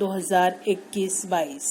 2021-22।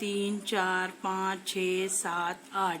3 4 5 6 7 8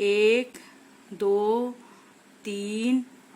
1 2 3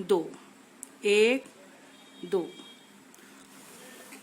2। 1 2।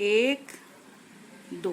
1 2।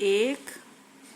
1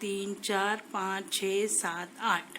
3 4 5 6 7 8।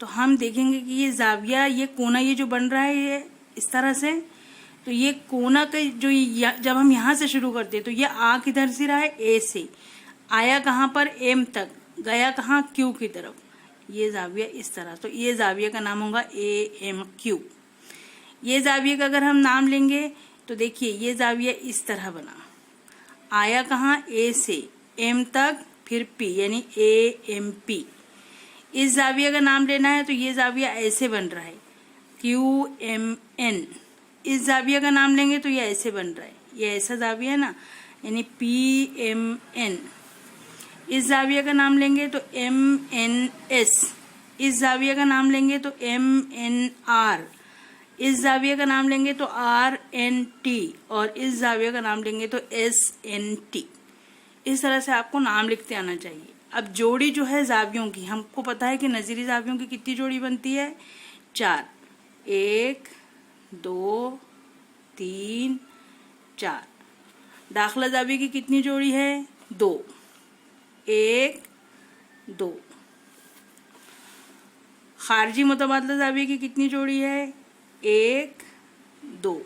تو ہم دیکھیں گے کہ یہ زاویہ، یہ کونا یہ جو بن رہا ہے یہ اس طرح سے، تو یہ کونا کا جو جب ہم یہاں سے شروع کرتے تو یہ کدھر سے رہا ہے؟ اے سے، آیا کہاں پر؟ ایم تک، گیا کہاں؟ کیو کی طرف، یہ زاویہ اس طرح، تو یہ زاویہ کا نام ہوگا اے ایم کیو۔ یہ زاویہ کا اگر ہم نام لیں گے تو دیکھیے یہ زاویہ اس طرح بنا، آیا کہاں؟ اے سے، ایم تک، پھر پی، یعنی اے ایم پی۔ اس زاویہ کا نام لینا ہے تو یہ زاویہ ایسے بن رہا ہے، کیو ایم این۔ اس زاویہ کا نام لیں گے تو یہ ایسے بن رہا ہے، یہ ایسا زاویہ ہے نا، یعنی پی ایم این۔ اس زاویہ کا نام لیں گے تو ایم این ایس۔ اس زاویہ کا نام لیں گے تو ایم این آر۔ اس زاویہ کا نام لیں گے تو آر این ٹی، اور اس زاویہ کا نام لیں گے تو ایس این ٹی۔ اس طرح سے آپ کو نام لکھتے آنا چاہیے۔ اب جوڑی جو ہے زاویوں کی، ہم کو پتا ہے کہ نظیری زاویوں کی کتنی جوڑی بنتی ہے؟ 4، 1 2 3 4۔ داخلہ زاویہ کی کتنی جوڑی ہے؟ 2، 1 2۔ خارجی متبادلہ زاویہ کی کتنی جوڑی ہے؟ 1 2۔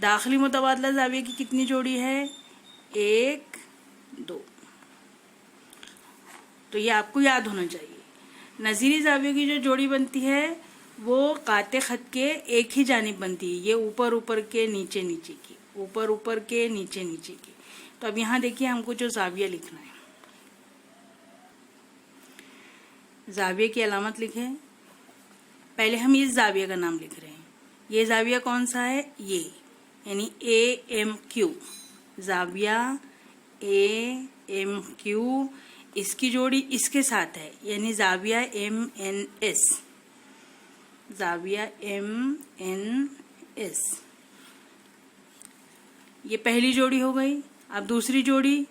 داخلی متبادلہ زاویہ کی کتنی جوڑی ہے؟ 1 2۔ تو یہ آپ کو یاد ہونا چاہیے۔ نظیری زاویہ کی جو جوڑی بنتی ہے وہ قاطع خط کے ایک ہی جانب بنتی ہے، یہ اوپر اوپر کے نیچے نیچے کی، اوپر اوپر کے نیچے نیچے کی۔ تو اب یہاں دیکھیے ہم کو جو زاویہ لکھنا ہے، زاویہ کی علامت لکھیں۔ پہلے ہم اس زاویہ کا نام لکھ رہے ہیں، یہ زاویہ کون سا ہے؟ یہ، یعنی اے ایم کیو، زاویہ اے ایم کیو۔ اس کی جوڑی اس کے ساتھ ہے، یعنی زاویہ ایم این ایس، زاویہ ایم این ایس۔ یہ پہلی جوڑی ہو گئی۔ اب دوسری جوڑی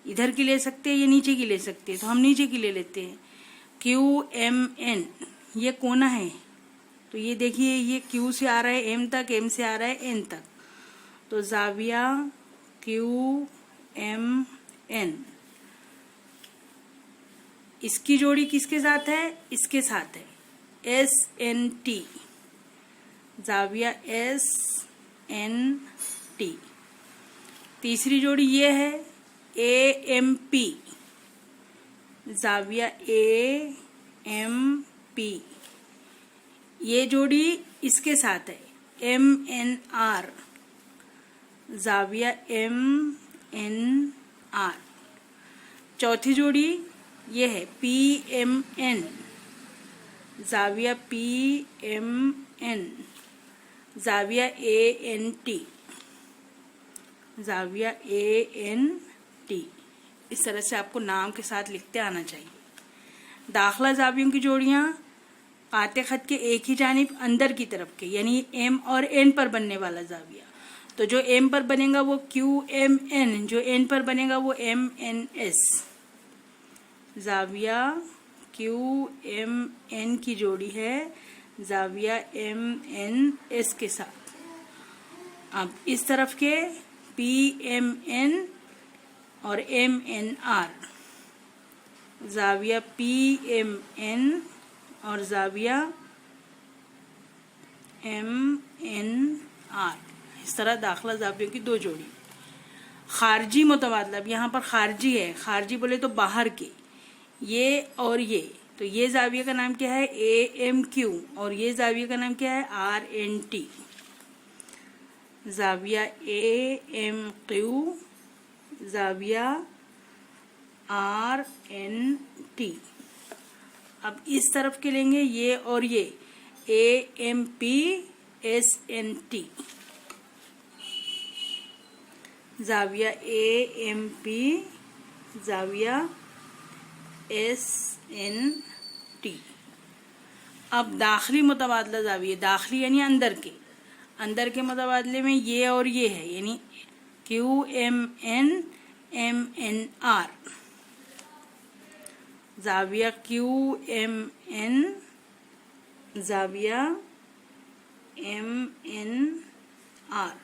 ادھر کی لے سکتے ہیں یا نیچے کی لے سکتے ہیں، تو ہم نیچے کی لے لیتے ہیں۔ کیو ایم این، یہ کونا ہے، تو یہ دیکھیے یہ کیو سے آ رہا ہے ایم تک، ایم سے آ رہا ہے این تک، تو زاویہ کیو ایم این۔ اس کی جوڑی کس کے ساتھ ہے؟ اس کے ساتھ ہے، ایس این ٹی، زاویہ ایس این ٹی۔ تیسری جوڑی یہ ہے اے ایم پی، زاویہ اے ایم پی۔ یہ جوڑی اس کے ساتھ ہے، ایم این آر، زاویہ ایم این آر۔ چوتھی جوڑی یہ ہے پی ایم این، زاویہ پی ایم این، زاویہ اے این ٹی، زاویہ اے این ٹی۔ اس طرح سے آپ کو نام کے ساتھ لکھتے آنا چاہیے۔ داخلہ زاویوں کی جوڑیاں قاطع خط کے ایک ہی جانب اندر کی طرف کے، یعنی ایم اور این پر بننے والا زاویہ، تو جو ایم پر بنے گا وہ کیو ایم این، جو این پر بنے گا وہ ایم این ایس۔ زاویہ کیو ایم این کی جوڑی ہے زاویہ ایم این ایس کے ساتھ۔ اب اس طرف کے پی ایم این اور ایم این آر، زاویہ پی ایم این اور زاویہ ایم این آر۔ اس طرح داخلہ زاویوں کی دو جوڑی۔ خارجی متبادلہ، اب یہاں پر خارجی ہے، خارجی بولے تو باہر کے، یہ اور یہ، تو یہ زاویہ کا نام کیا ہے؟ اے ایم کیو، اور یہ زاویہ کا نام کیا ہے؟ آر این ٹی، زاویہ اے ایم کیو، زاویہ آر این ٹی۔ اب اس طرف کے لیں گے یہ اور یہ، A M P S N T, زاویہ اے ایم پی، زاویہ ایس این ٹی۔ اب داخلی متبادلہ زاویہ، داخلی یعنی اندر کے، اندر کے متبادلے میں یہ اور یہ ہے، یعنی Q M N M N R, زاویہ کیو ایم این، زاویہ ایم این آر۔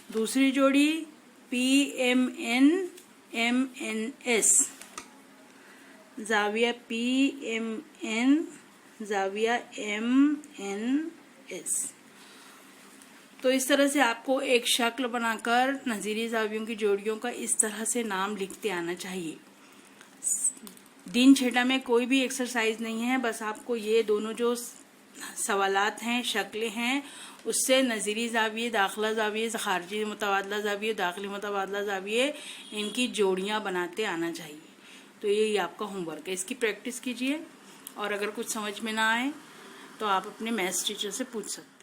دوسری جوڑی P M N M N S, زاویہ پی ایم این، زاویہ MNS. تو اس طرح سے آپ کو ایک شکل بنا کر نظیری زاویوں کی جوڑیوں کا اس طرح سے نام لکھتے آنا چاہیے. دن چھٹا میں کوئی بھی ایکسرسائز نہیں ہے، بس آپ کو یہ دونوں جو سوالات ہیں، شکلیں ہیں، اس سے نظیری زاویے، داخلہ زاویے، خارجی متبادلہ زاویے، داخلی متبادلہ زاویے، ان کی جوڑیاں بناتے آنا چاہیے. تو یہی آپ کا ہوم ورک ہے. اس کی پریکٹس کیجیے، اور اگر کچھ سمجھ میں نہ آئے تو آپ اپنے میتھس ٹیچر سے پوچھ سکتے ہیں.